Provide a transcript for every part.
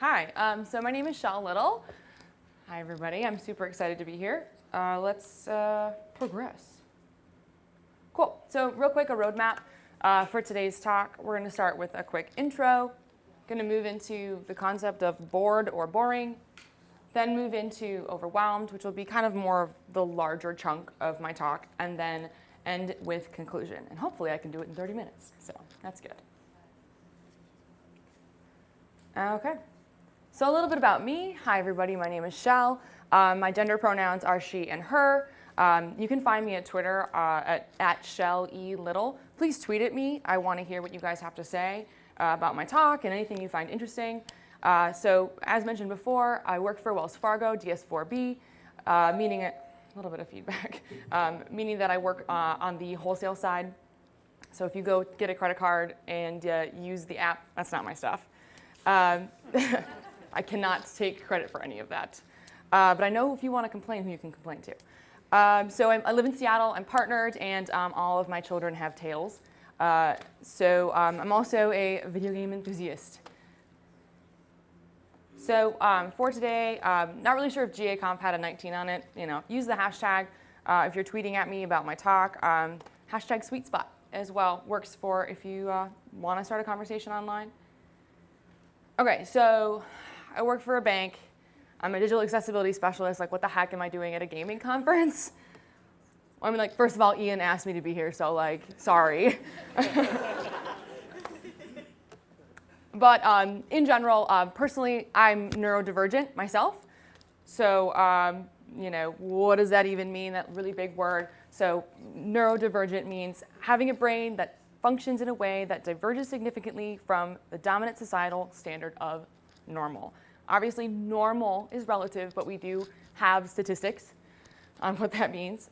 Hi, so my name is Shell Little. Hi, everybody. I'm super excited to be here. Let's progress. Cool. So real quick, a roadmap for today's talk. We're going to start with a quick intro. Going to move into the concept of bored or boring. Then move into overwhelmed, which will be kind of more of the larger chunk of my talk. And then end with conclusion. And hopefully I can do it in 30 minutes. So that's good. Okay. So a little bit about me. Hi, everybody. My name is Shell. My gender pronouns are she and her. You can find me at Twitter at ShellELittle. Please tweet at me. I want to hear what you guys have to say about my talk and anything you find interesting. So as mentioned before, I work for Wells Fargo, DS4B, meaning a little bit of feedback, meaning that I work on the wholesale side. So if you go get a credit card and use the app, that's not my stuff. I cannot take credit for any of that. But I know if you want to complain, who you can complain to. So I live in Seattle. I'm partnered, and all of my children have tails. So I'm also a video game enthusiast. So for today, not really sure if GAConf had a 19 on it. Use the hashtag if you're tweeting at me about my talk. Hashtag sweet spot as well works for if you want to start a conversation online. Okay, so I work for a bank. I'm a digital accessibility specialist. Like, what the heck am I doing at a gaming conference? Well, I mean, like, first of all, Ian asked me to be here, so, like, sorry. But in general, personally, I'm neurodivergent myself. So, what does that even mean, that really big word? So neurodivergent means having a brain that functions in a way that diverges significantly from the dominant societal standard of normal. Obviously, normal is relative, but we do have statistics on what that means.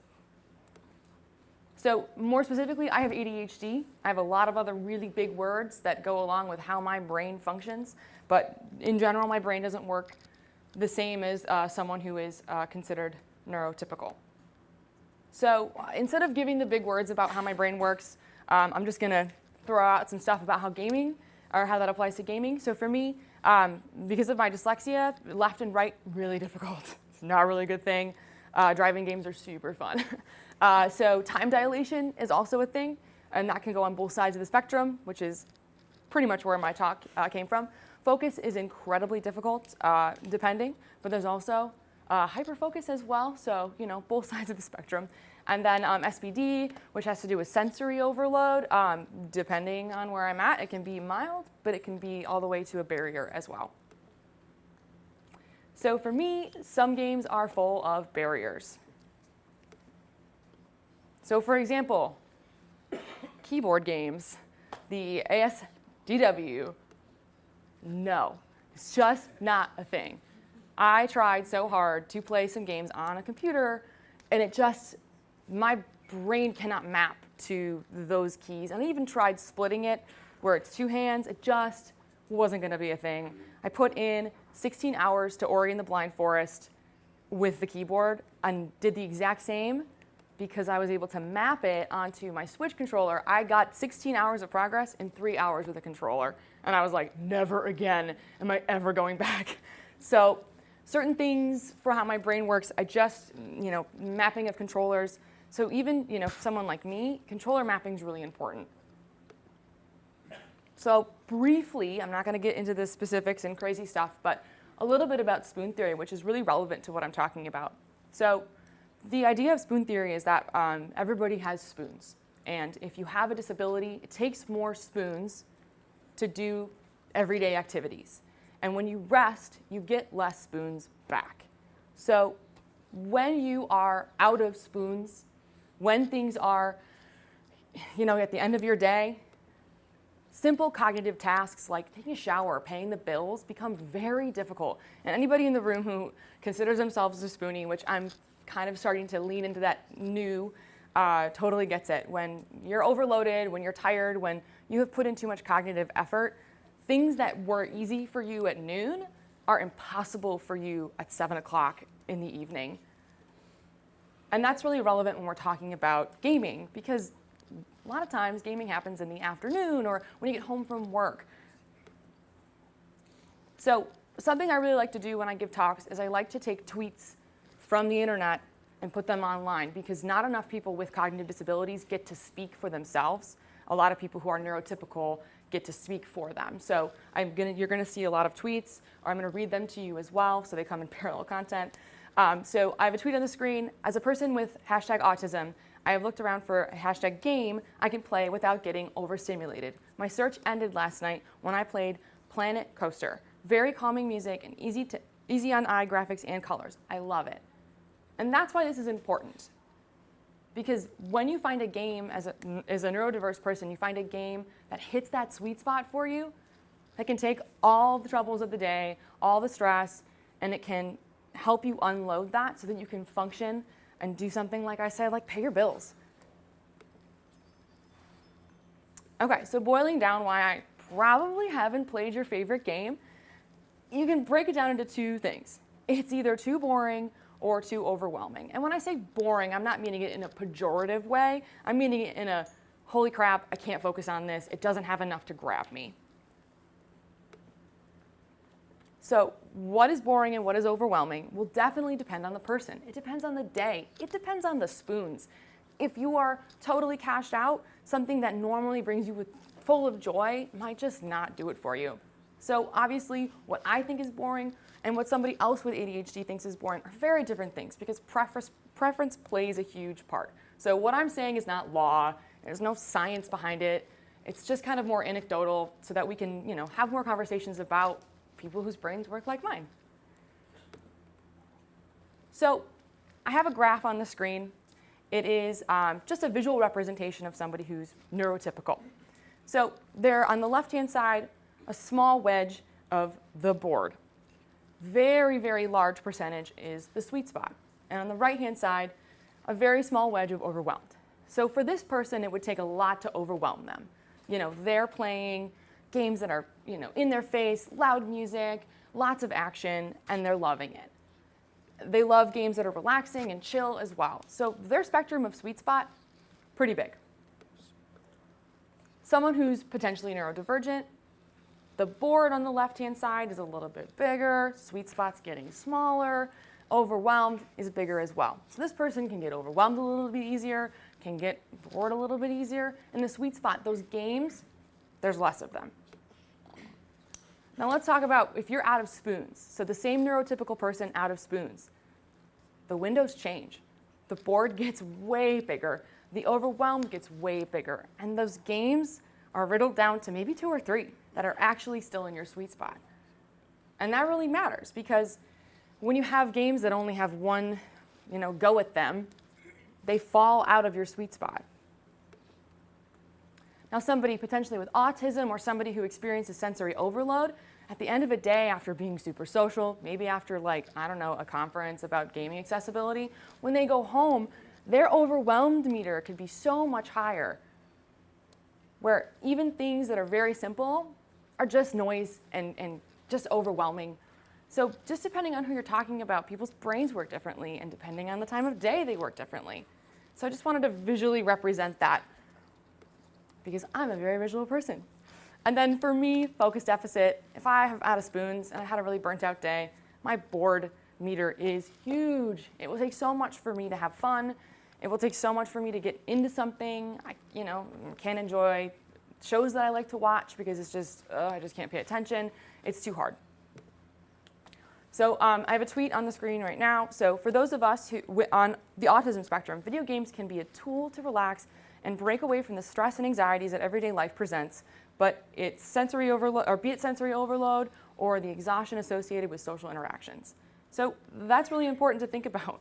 So more specifically, I have ADHD. I have a lot of other really big words that go along with how my brain functions. But in general, my brain doesn't work the same as someone who is considered neurotypical. So instead of giving the big words about how my brain works, I'm just going to throw out some stuff about how gaming, or how that applies to gaming. So for me, because of my dyslexia, left and right, really difficult. It's not a really good thing. Driving games are super fun. So time dilation is also a thing, and that can go on both sides of the spectrum, which is pretty much where my talk came from. Focus is incredibly difficult, depending, but there's also hyperfocus as well, so both sides of the spectrum. And then SPD, which has to do with sensory overload. Depending on where I'm at, it can be mild, but it can be all the way to a barrier as well. So for me, some games are full of barriers. So for example, keyboard games, the ASDW, no, it's just not a thing. I tried so hard to play some games on a computer, and my brain cannot map to those keys. And I even tried splitting it where it's two hands. It just wasn't going to be a thing. I put in 16 hours to Ori and the Blind Forest with the keyboard and did the exact same because I was able to map it onto my Switch controller. I got 16 hours of progress in 3 hours with a controller. And I was like, never again am I ever going back. So certain things for how my brain works, mapping of controllers. So even, someone like me, controller mapping is really important. So briefly, I'm not going to get into the specifics and crazy stuff, but a little bit about spoon theory, which is really relevant to what I'm talking about. So the idea of spoon theory is that everybody has spoons. And if you have a disability, it takes more spoons to do everyday activities. And when you rest, you get less spoons back. So when you are out of spoons, when things are, at the end of your day, simple cognitive tasks like taking a shower, paying the bills become very difficult. And anybody in the room who considers themselves a spoonie, which I'm kind of starting to lean into that new, totally gets it. When you're overloaded, when you're tired, when you have put in too much cognitive effort, things that were easy for you at noon are impossible for you at 7 o'clock in the evening. And that's really relevant when we're talking about gaming, because a lot of times gaming happens in the afternoon or when you get home from work. So something I really like to do when I give talks is I like to take tweets from the internet and put them online, because not enough people with cognitive disabilities get to speak for themselves. A lot of people who are neurotypical get to speak for them. So you're gonna see a lot of tweets, or I'm gonna read them to you as well, so they come in parallel content. So I have a tweet on the screen. As a person with #autism, I have looked around for a #game I can play without getting overstimulated. My search ended last night when I played Planet Coaster. Very calming music and easy on eye graphics and colors. I love it. And that's why this is important. Because when you find a game as a neurodiverse person, you find a game that hits that sweet spot for you, that can take all the troubles of the day, all the stress, and it can help you unload that so that you can function and do something, like I said, like pay your bills. Okay, so boiling down why I probably haven't played your favorite game, you can break it down into two things. It's either too boring or too overwhelming. And when I say boring, I'm not meaning it in a pejorative way. I'm meaning it in a, holy crap, I can't focus on this. It doesn't have enough to grab me. So what is boring and what is overwhelming will definitely depend on the person. It depends on the day. It depends on the spoons. If you are totally cashed out, something that normally brings you full of joy might just not do it for you. So obviously, what I think is boring and what somebody else with ADHD thinks is boring are very different things, because preference plays a huge part. So what I'm saying is not law. There's no science behind it. It's just kind of more anecdotal so that we can, have more conversations about people whose brains work like mine. So I have a graph on the screen. It is just a visual representation of somebody who's neurotypical. So there on the left-hand side, a small wedge of the bored. Very, very large percentage is the sweet spot. And on the right-hand side, a very small wedge of overwhelmed. So for this person, it would take a lot to overwhelm them. They're playing games that are, in their face, loud music, lots of action, and they're loving it. They love games that are relaxing and chill as well. So their spectrum of sweet spot, pretty big. Someone who's potentially neurodivergent, the board on the left-hand side is a little bit bigger, sweet spot's getting smaller, overwhelmed is bigger as well. So this person can get overwhelmed a little bit easier, can get bored a little bit easier. In the sweet spot, those games, there's less of them. Now let's talk about if you're out of spoons. So the same neurotypical person out of spoons. The windows change. The board gets way bigger. The overwhelmed gets way bigger. And those games are riddled down to maybe 2 or 3 that are actually still in your sweet spot. And that really matters, because when you have games that only have one, go at them, they fall out of your sweet spot. Now, somebody potentially with autism or somebody who experiences sensory overload, at the end of a day after being super social, maybe after a conference about gaming accessibility, when they go home, their overwhelmed meter could be so much higher, where even things that are very simple are just noise and just overwhelming. So just depending on who you're talking about, people's brains work differently, and depending on the time of day, they work differently. So I just wanted to visually represent that, because I'm a very visual person. And then for me, focus deficit, if I have out of spoons and I had a really burnt out day, my bored meter is huge. It will take so much for me to have fun. It will take so much for me to get into something. I can't enjoy shows that I like to watch because it's just, I just can't pay attention. It's too hard. So I have a tweet on the screen right now. So for those of us who on the autism spectrum, video games can be a tool to relax and break away from the stress and anxieties that everyday life presents, but it's sensory overload, or be it sensory overload or the exhaustion associated with social interactions. So that's really important to think about.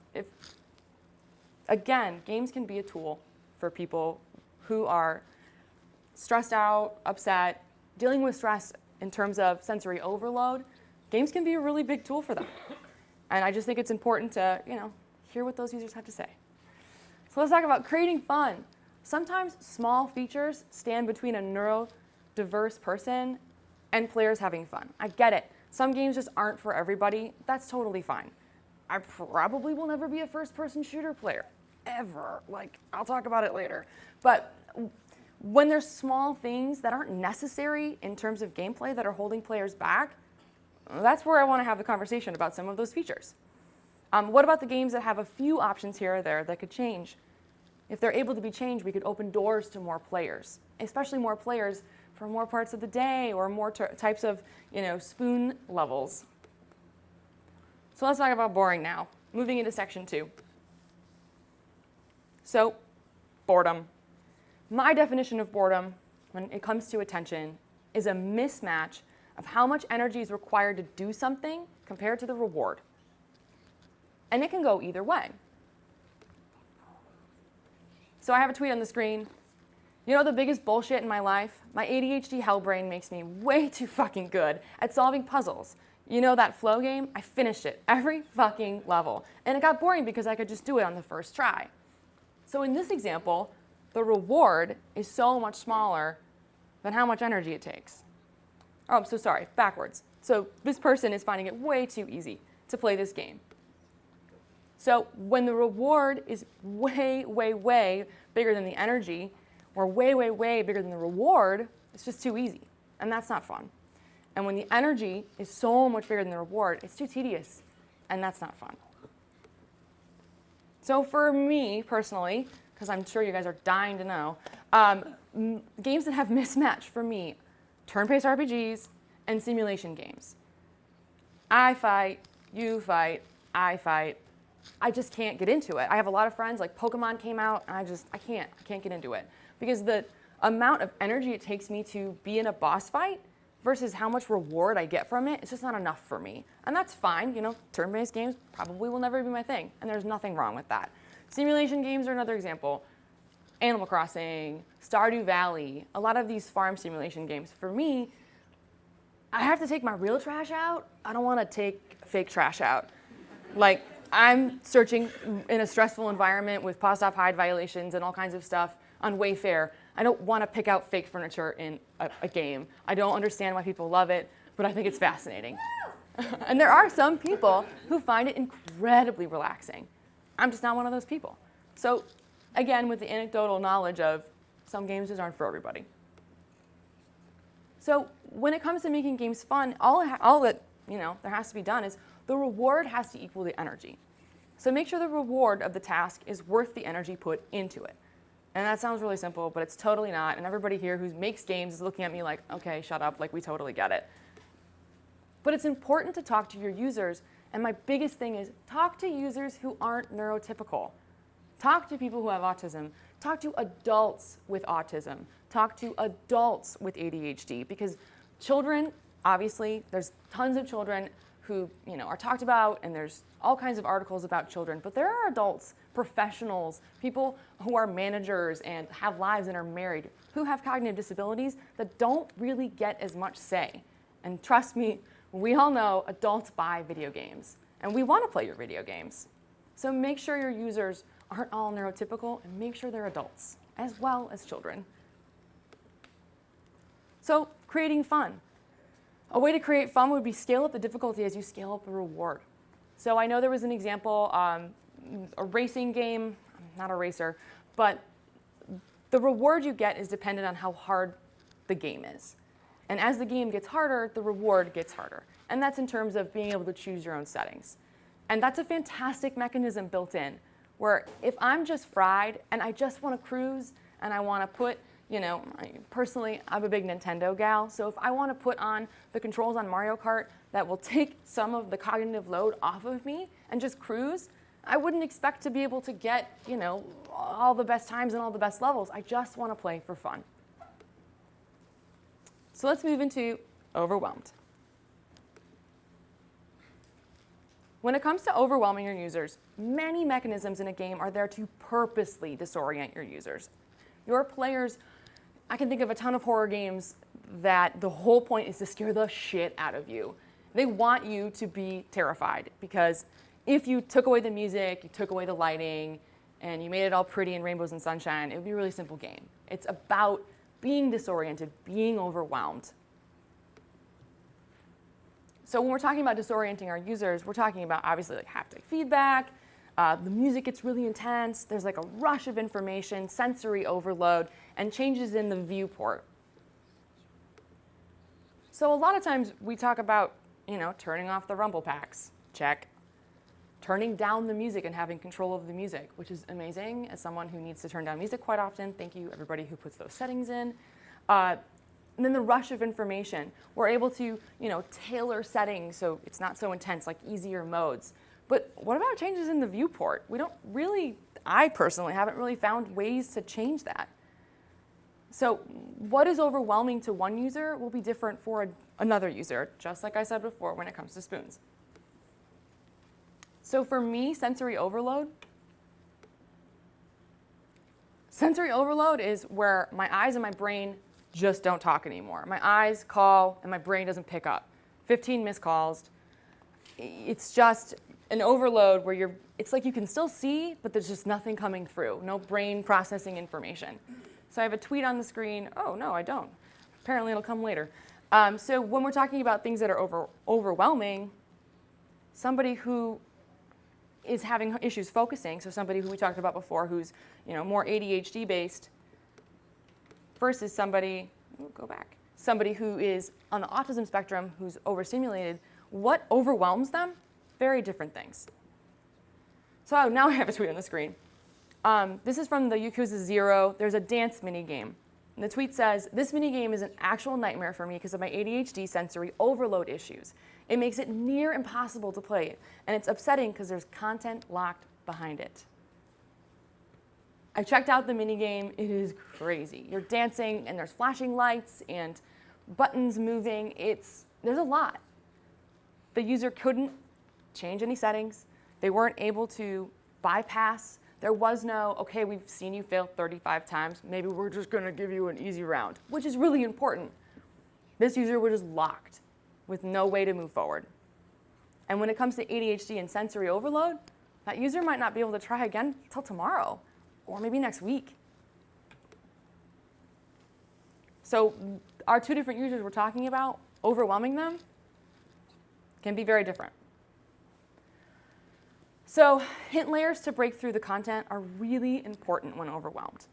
Again, games can be a tool for people who are stressed out, upset, dealing with stress in terms of sensory overload. Games can be a really big tool for them. And I just think it's important to, hear what those users have to say. So let's talk about creating fun. Sometimes small features stand between a neurodiverse person and players having fun. I get it. Some games just aren't for everybody. That's totally fine. I probably will never be a first-person shooter player, ever. I'll talk about it later. But when there's small things that aren't necessary in terms of gameplay that are holding players back, That's where I want to have the conversation about some of those features. What about the games that have a few options here or there that could change? If they're able to be changed, we could open doors to more players, especially more players for more parts of the day or more types of spoon levels. So let's talk about boring now, moving into section 2. So, boredom. My definition of boredom when it comes to attention is a mismatch of how much energy is required to do something compared to the reward. And it can go either way. So I have a tweet on the screen. You know the biggest bullshit in my life? My ADHD hellbrain makes me way too fucking good at solving puzzles. You know that flow game? I finished it every fucking level. And it got boring because I could just do it on the first try. So in this example, the reward is so much smaller than how much energy it takes. Oh, I'm so sorry, backwards. So this person is finding it way too easy to play this game. So when the reward is way, way, way bigger than the energy, or way, way, way bigger than the reward, it's just too easy. And that's not fun. And when the energy is so much bigger than the reward, it's too tedious. And that's not fun. So for me, personally, because I'm sure you guys are dying to know, games that have mismatch for me, turn-based RPGs and simulation games. I fight, you fight, I fight. I just can't get into it. I have a lot of friends, like Pokemon came out, and I can't get into it. Because the amount of energy it takes me to be in a boss fight versus how much reward I get from it, it's just not enough for me. And that's fine, turn-based games probably will never be my thing, and there's nothing wrong with that. Simulation games are another example. Animal Crossing, Stardew Valley, a lot of these farm simulation games. For me, I have to take my real trash out. I don't want to take fake trash out. Like, I'm searching in a stressful environment with post-op hide violations and all kinds of stuff on Wayfair. I don't want to pick out fake furniture in a game. I don't understand why people love it, but I think it's fascinating. And there are some people who find it incredibly relaxing. I'm just not one of those people. So again, with the anecdotal knowledge of some games just aren't for everybody. So when it comes to making games fun, all that there has to be done is the reward has to equal the energy. So make sure the reward of the task is worth the energy put into it. And that sounds really simple, but it's totally not. And everybody here who makes games is looking at me like, okay, shut up, like we totally get it. But it's important to talk to your users. And my biggest thing is talk to users who aren't neurotypical. Talk to people who have autism. Talk to adults with autism. Talk to adults with ADHD. Because children, obviously, there's tons of children who are talked about, and there's all kinds of articles about children. But there are adults, professionals, people who are managers and have lives and are married, who have cognitive disabilities that don't really get as much say. And trust me, we all know adults buy video games, and we want to play your video games. So make sure your users aren't all neurotypical, and make sure they're adults, as well as children. So creating fun. A way to create fun would be scale up the difficulty as you scale up the reward. So I know there was an example, a racing game, I'm not a racer, but the reward you get is dependent on how hard the game is. And as the game gets harder, the reward gets harder. And that's in terms of being able to choose your own settings. And that's a fantastic mechanism built in, where if I'm just fried and I just want to cruise and I want to put, personally, I'm a big Nintendo gal, so if I want to put on the controls on Mario Kart that will take some of the cognitive load off of me and just cruise, I wouldn't expect to be able to get, all the best times and all the best levels. I just want to play for fun. So let's move into overwhelmed. When it comes to overwhelming your users, many mechanisms in a game are there to purposely disorient your users. Your players, I can think of a ton of horror games that the whole point is to scare the shit out of you. They want you to be terrified, because if you took away the music, you took away the lighting, and you made it all pretty and rainbows and sunshine, it would be a really simple game. It's about being disoriented, being overwhelmed. So when we're talking about disorienting our users, we're talking about obviously like haptic feedback, the music gets really intense, there's like a rush of information, sensory overload, and changes in the viewport. So a lot of times we talk about turning off the rumble packs, check. Turning down the music and having control of the music, which is amazing. As someone who needs to turn down music quite often, thank you everybody who puts those settings in. And then the rush of information. We're able to, tailor settings so it's not so intense, like easier modes. But what about changes in the viewport? I personally haven't really found ways to change that. So what is overwhelming to one user will be different for another user, just like I said before when it comes to spoons. So for me, sensory overload is where my eyes and my brain just don't talk anymore. My eyes call and my brain doesn't pick up. 15 missed calls. It's just an overload where it's like you can still see, but there's just nothing coming through. No brain processing information. So I have a tweet on the screen. Oh, no, I don't. Apparently it'll come later. So when we're talking about things that are overwhelming, somebody who is having issues focusing, so somebody who we talked about before who's more ADHD based versus somebody who is on the autism spectrum who's overstimulated, what overwhelms them? Very different things. So now I have a tweet on the screen. This is from the Yakuza 0. There's a dance mini game. And the tweet says, "This mini game is an actual nightmare for me because of my ADHD sensory overload issues. It makes it near impossible to play it, and it's upsetting because there's content locked behind it." I checked out the mini game. It is crazy. You're dancing, and there's flashing lights and buttons moving. There's a lot. The user couldn't change any settings. They weren't able to bypass. There was no, okay, we've seen you fail 35 times. Maybe we're just going to give you an easy round, which is really important. This user was just locked with no way to move forward. And when it comes to ADHD and sensory overload, that user might not be able to try again until tomorrow or maybe next week. So our two different users we're talking about, overwhelming them can be very different. So hint layers to break through the content are really important when overwhelmed.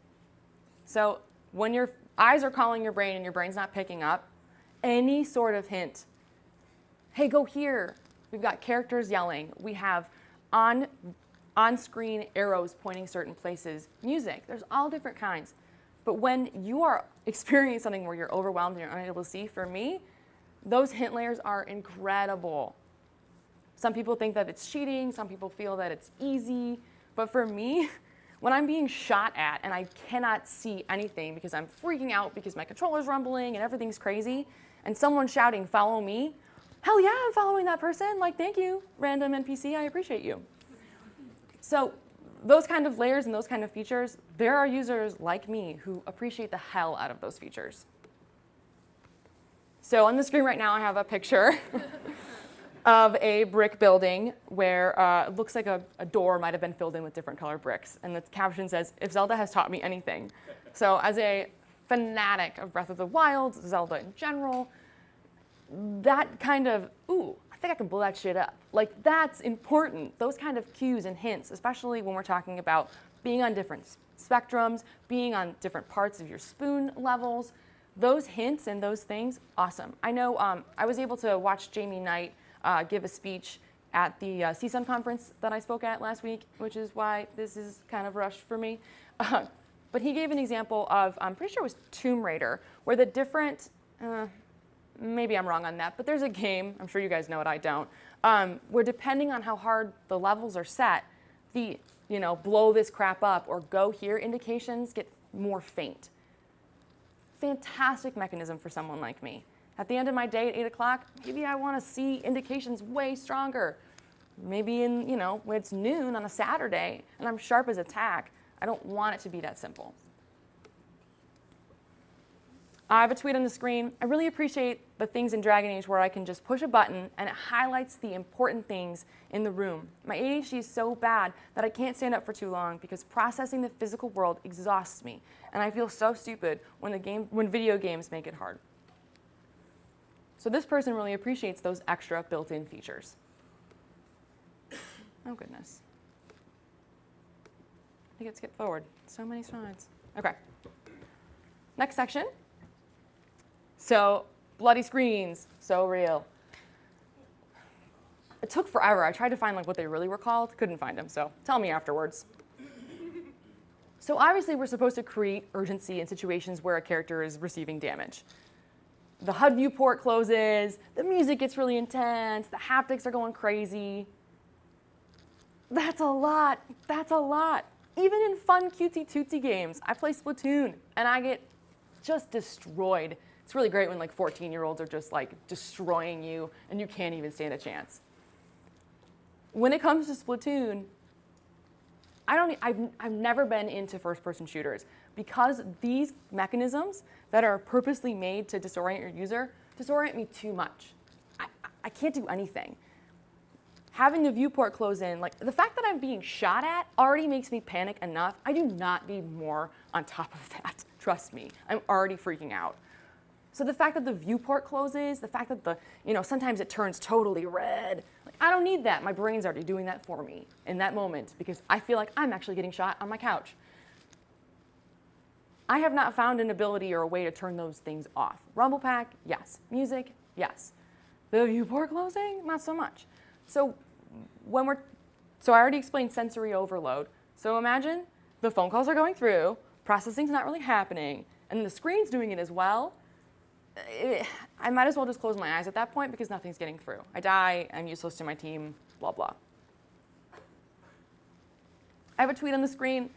So when your eyes are calling your brain and your brain's not picking up, any sort of hint, hey, go here. We've got characters yelling. We have on-screen arrows pointing certain places, music. There's all different kinds. But when you are experiencing something where you're overwhelmed and you're unable to see, for me, those hint layers are incredible. Some people think that it's cheating. Some people feel that it's easy. But for me, when I'm being shot at and I cannot see anything because I'm freaking out because my controller's rumbling and everything's crazy, and someone's shouting, "Follow me," hell yeah, I'm following that person. Like, thank you, random NPC, I appreciate you. So those kind of layers and those kind of features, there are users like me who appreciate the hell out of those features. So on the screen right now, I have a picture of a brick building where it looks like a door might have been filled in with different colored bricks. And the caption says, "If Zelda has taught me anything." So as a fanatic of Breath of the Wild, Zelda in general, that kind of, ooh, I think I can blow that shit up. Like, that's important. Those kind of cues and hints, especially when we're talking about being on different spectrums, being on different parts of your spoon levels, those hints and those things, awesome. I know I was able to watch Jamie Knight give a speech at the CSUN conference that I spoke at last week, which is why this is kind of rushed for me. But he gave an example of, I'm pretty sure it was Tomb Raider, where the different, maybe I'm wrong on that, but there's a game, I'm sure you guys know it, I don't, where depending on how hard the levels are set, the, blow this crap up or go here indications get more faint. Fantastic mechanism for someone like me. At the end of my day at 8 o'clock, maybe I want to see indications way stronger. Maybe when it's noon on a Saturday and I'm sharp as a tack, I don't want it to be that simple. I have a tweet on the screen. I really appreciate the things in Dragon Age where I can just push a button and it highlights the important things in the room. My ADHD is so bad that I can't stand up for too long because processing the physical world exhausts me, and I feel so stupid when video games make it hard. So this person really appreciates those extra built-in features. Oh goodness. I think it skipped forward. So many slides. Okay. Next section. So bloody screens, so real. It took forever. I tried to find like what they really were called, couldn't find them, so tell me afterwards. So obviously we're supposed to create urgency in situations where a character is receiving damage. The HUD viewport closes, the music gets really intense, the haptics are going crazy. That's a lot, that's a lot. Even in fun cutesy-tootsy games, I play Splatoon and I get just destroyed. It's really great when like 14-year-olds are just like destroying you and you can't even stand a chance. When it comes to Splatoon, I've never been into first-person shooters because these mechanisms that are purposely made to disorient your user disorient me too much. I can't do anything. Having the viewport close in, like the fact that I'm being shot at already makes me panic enough. I do not need more on top of that. Trust me, I'm already freaking out. So the fact that the viewport closes, the fact that sometimes it turns totally red, like, I don't need that. My brain's already doing that for me in that moment because I feel like I'm actually getting shot on my couch. I have not found an ability or a way to turn those things off. Rumble pack, yes. Music, yes. The viewport closing, not so much. So I already explained sensory overload. So imagine the phone calls are going through, processing's not really happening, and the screen's doing it as well. I might as well just close my eyes at that point because nothing's getting through. I die, I'm useless to my team, blah, blah. I have a tweet on the screen.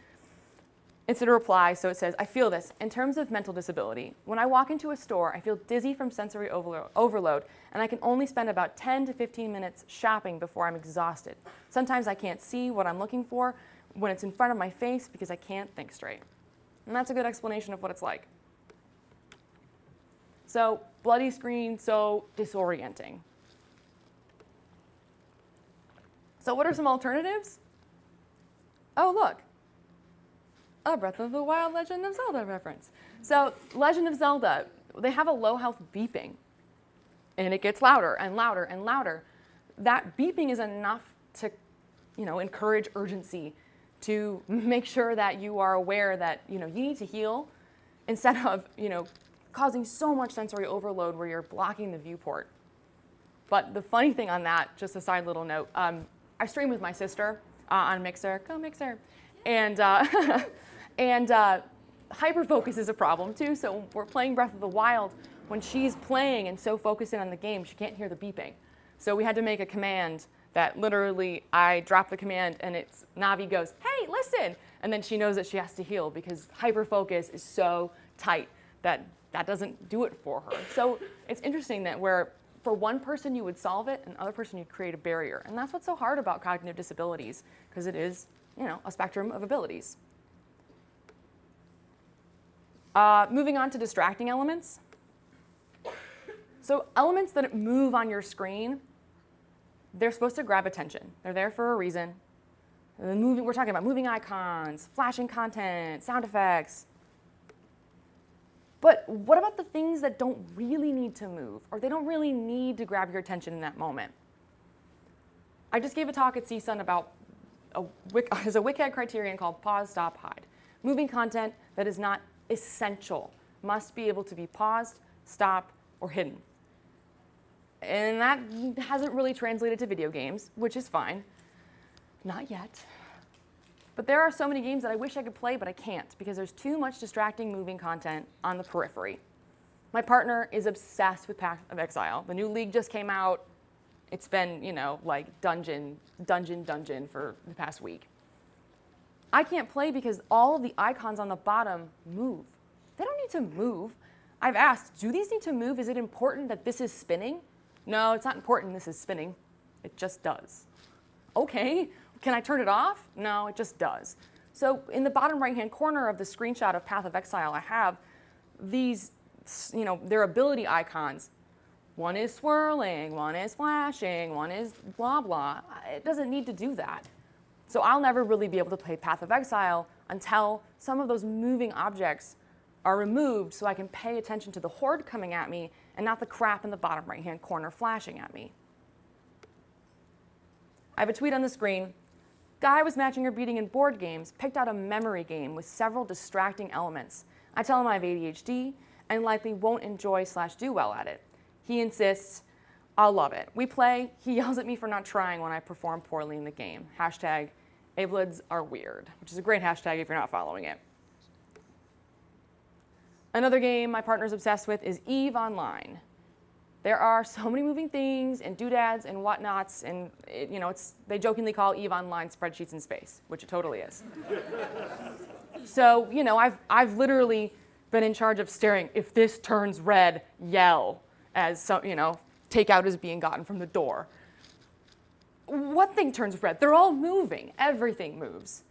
It's a reply, so it says, I feel this. In terms of mental disability, when I walk into a store, I feel dizzy from sensory overload, and I can only spend about 10 to 15 minutes shopping before I'm exhausted. Sometimes I can't see what I'm looking for when it's in front of my face because I can't think straight. And that's a good explanation of what it's like. So, bloody screen, so disorienting. So what are some alternatives? Oh, look. A Breath of the Wild Legend of Zelda reference. So Legend of Zelda, they have a low health beeping. And it gets louder and louder and louder. That beeping is enough to, encourage urgency, to make sure that you are aware that, you need to heal instead of, causing so much sensory overload where you're blocking the viewport. But the funny thing on that, just a side little note, I stream with my sister on Mixer, go Mixer, and hyperfocus is a problem too. So when we're playing Breath of the Wild, when she's playing and so focused in on the game, she can't hear the beeping. So we had to make a command that literally I drop the command and Navi goes, hey, listen, and then she knows that she has to heal because hyperfocus is so tight that doesn't do it for her. So it's interesting that where for one person you would solve it, and another person you'd create a barrier. And that's what's so hard about cognitive disabilities, because it is, a spectrum of abilities. Moving on to distracting elements. So elements that move on your screen, they're supposed to grab attention. They're there for a reason. We're talking about moving icons, flashing content, sound effects. But what about the things that don't really need to move, or they don't really need to grab your attention in that moment? I just gave a talk at CSUN about there's a WCAG criterion called pause, stop, hide. Moving content that is not essential must be able to be paused, stopped, or hidden. And that hasn't really translated to video games, which is fine. Not yet. But there are so many games that I wish I could play, but I can't because there's too much distracting moving content on the periphery. My partner is obsessed with Path of Exile. The new League just came out. It's been, like dungeon for the past week. I can't play because all of the icons on the bottom move. They don't need to move. I've asked, do these need to move? Is it important that this is spinning? No, it's not important this is spinning. It just does. Okay. Can I turn it off? No, it just does. So in the bottom right-hand corner of the screenshot of Path of Exile, I have these, their ability icons. One is swirling, one is flashing, one is blah, blah. It doesn't need to do that. So I'll never really be able to play Path of Exile until some of those moving objects are removed so I can pay attention to the horde coming at me and not the crap in the bottom right-hand corner flashing at me. I have a tweet on the screen. Guy was matching or beating in board games, picked out a memory game with several distracting elements. I tell him I have ADHD and likely won't enjoy/do well at it. He insists, I'll love it. We play, he yells at me for not trying when I perform poorly in the game. Hashtag Abelids are weird, which is a great hashtag if you're not following it. Another game my partner's obsessed with is EVE Online. There are so many moving things and doodads and whatnots, and they jokingly call EVE Online spreadsheets in space, which it totally is. So, I've literally been in charge of staring, if this turns red, yell, as takeout is being gotten from the door. What thing turns red? They're all moving. Everything moves.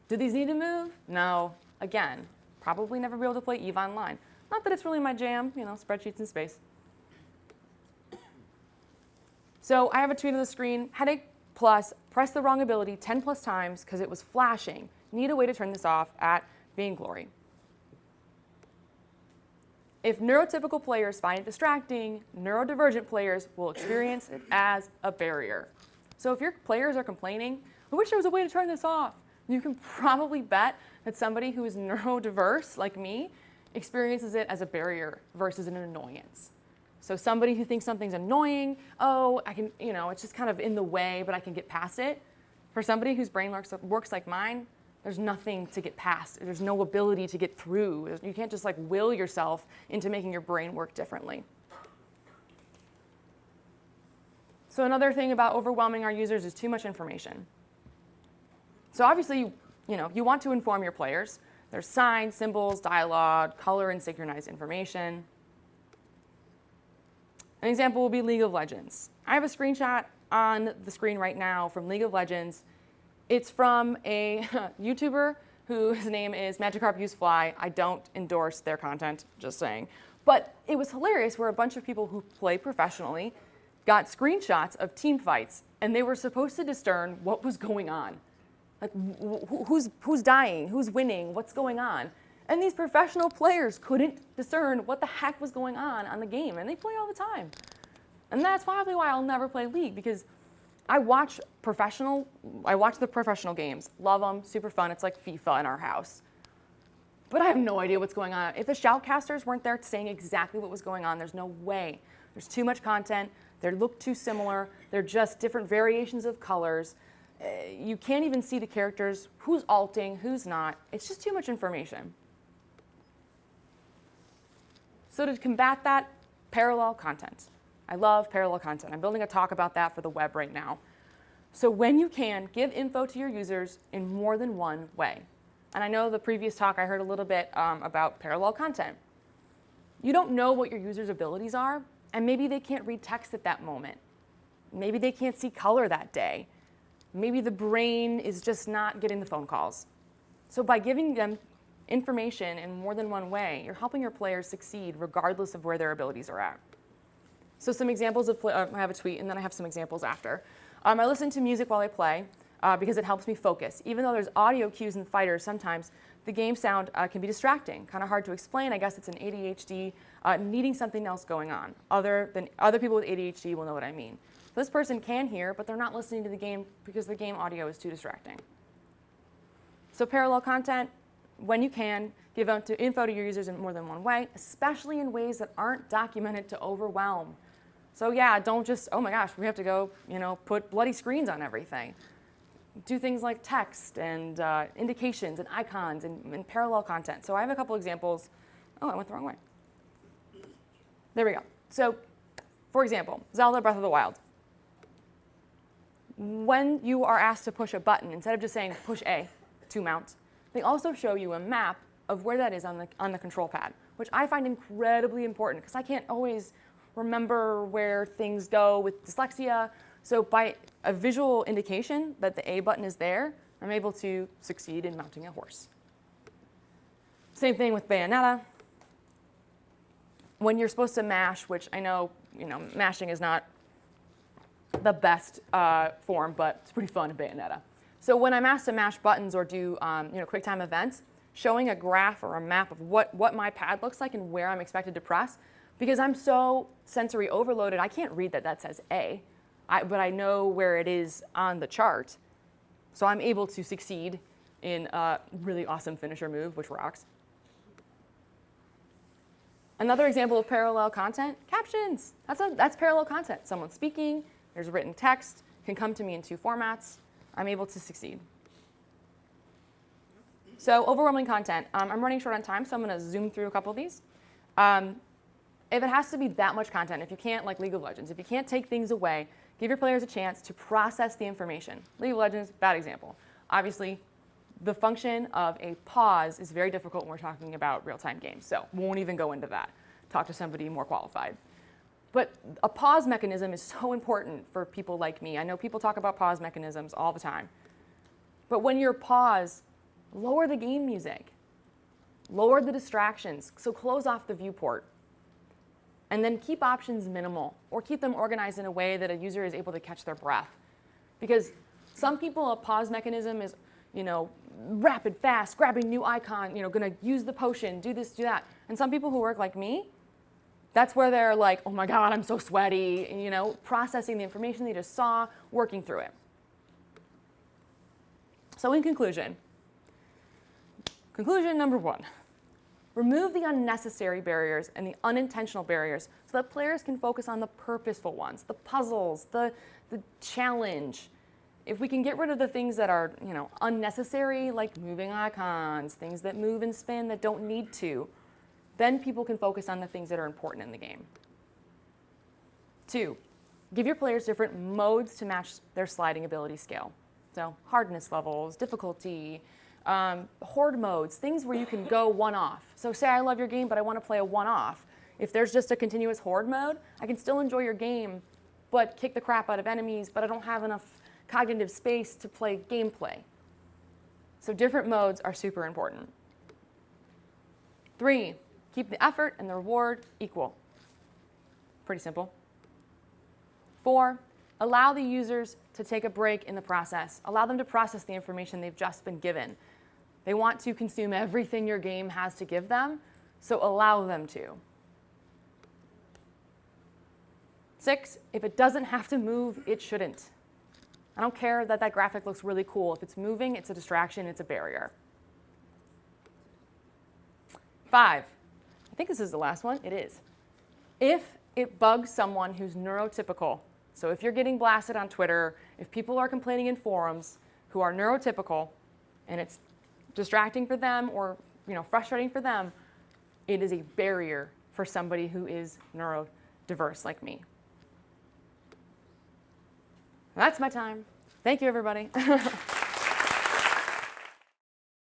Do these need to move? No. Again, probably never be able to play EVE Online. Not that it's really my jam, spreadsheets in space. So I have a tweet on the screen, headache plus, press the wrong ability 10 plus times because it was flashing. Need a way to turn this off at Vainglory. If neurotypical players find it distracting, neurodivergent players will experience it as a barrier. So if your players are complaining, I wish there was a way to turn this off, you can probably bet that somebody who is neurodiverse, like me, experiences it as a barrier versus an annoyance. So somebody who thinks something's annoying, I can, it's just kind of in the way, but I can get past it. For somebody whose brain works like mine, there's nothing to get past. There's no ability to get through. You can't just will yourself into making your brain work differently. So another thing about overwhelming our users is too much information. So obviously, you want to inform your players. There's signs, symbols, dialogue, color, and synchronized information. An example will be League of Legends. I have a screenshot on the screen right now from League of Legends. It's from a YouTuber whose name is MagikarpUseFly. I don't endorse their content, just saying. But it was hilarious where a bunch of people who play professionally got screenshots of team fights, and they were supposed to discern what was going on. Who's dying, who's winning, what's going on. And these professional players couldn't discern what the heck was going on the game, and they play all the time. And that's probably why I'll never play League, because I watch the professional games, love them, super fun. It's like FIFA in our house. But I have no idea what's going on. If the shoutcasters weren't there saying exactly what was going on, there's no way. There's too much content. They look too similar. They're just different variations of colors. You can't even see the characters, who's alting, who's not. It's just too much information. So to combat that, parallel content. I love parallel content. I'm building a talk about that for the web right now. So when you can, give info to your users in more than one way. And I know the previous talk I heard a little bit about parallel content. You don't know what your users' abilities are, and maybe they can't read text at that moment. Maybe they can't see color that day. Maybe the brain is just not getting the phone calls. So by giving them information in more than one way, you're helping your players succeed regardless of where their abilities are at. So some examples of I have a tweet, and then I have some examples after. I listen to music while I play because it helps me focus. Even though there's audio cues in fighters, sometimes the game sound can be distracting, kind of hard to explain. I guess it's an ADHD needing something else going on. Other people with ADHD will know what I mean. So this person can hear, but they're not listening to the game because the game audio is too distracting. So parallel content, when you can, give out info to your users in more than one way, especially in ways that aren't documented to overwhelm. So yeah, don't just, oh my gosh, we have to go, put bloody screens on everything. Do things like text and indications and icons and parallel content. So I have a couple examples. Oh, I went the wrong way. There we go. So, for example, Zelda Breath of the Wild. When you are asked to push a button, instead of just saying push A to mount, they also show you a map of where that is on the control pad, which I find incredibly important because I can't always remember where things go with dyslexia. So by a visual indication that the A button is there, I'm able to succeed in mounting a horse. Same thing with Bayonetta. When you're supposed to mash, which I know, mashing is not the best form, but it's pretty fun in Bayonetta. So when I'm asked to mash buttons or do QuickTime events, showing a graph or a map of what my pad looks like and where I'm expected to press, because I'm so sensory overloaded, I can't read that says A, but I know where it is on the chart. So I'm able to succeed in a really awesome finisher move, which rocks. Another example of parallel content, captions. That's parallel content. Someone's speaking, there's written text, can come to me in two formats. I'm able to succeed. So overwhelming content. I'm running short on time, so I'm going to zoom through a couple of these. If it has to be that much content, if you can't, like League of Legends, if you can't take things away, give your players a chance to process the information. League of Legends, bad example. Obviously, the function of a pause is very difficult when we're talking about real-time games, so won't even go into that. Talk to somebody more qualified. But a pause mechanism is so important for people like me. I know people talk about pause mechanisms all the time. But when you're pause, lower the game music. Lower the distractions, so close off the viewport. And then keep options minimal, or keep them organized in a way that a user is able to catch their breath. Because some people, a pause mechanism is, rapid, fast, grabbing new icon, gonna use the potion, do this, do that. And some people who work like me, that's where they're like, oh my God, I'm so sweaty, and, processing the information they just saw, working through it. So in conclusion number 1, remove the unnecessary barriers and the unintentional barriers so that players can focus on the purposeful ones, the puzzles, the challenge. If we can get rid of the things that are, unnecessary, like moving icons, things that move and spin that don't need to, then people can focus on the things that are important in the game. 2, give your players different modes to match their sliding ability scale. So hardness levels, difficulty, horde modes, things where you can go one-off. So say I love your game, but I want to play a one-off. If there's just a continuous horde mode, I can still enjoy your game, but kick the crap out of enemies, but I don't have enough cognitive space to play gameplay. So different modes are super important. 3, keep the effort and the reward equal. Pretty simple. 4, allow the users to take a break in the process. Allow them to process the information they've just been given. They want to consume everything your game has to give them, so allow them to. 6, if it doesn't have to move, it shouldn't. I don't care that that graphic looks really cool. If it's moving, it's a distraction, it's a barrier. 5, I think this is the last one. It is. If it bugs someone who's neurotypical, so if you're getting blasted on Twitter, if people are complaining in forums who are neurotypical, and it's distracting for them or frustrating for them, it is a barrier for somebody who is neurodiverse like me. That's my time. Thank you, everybody.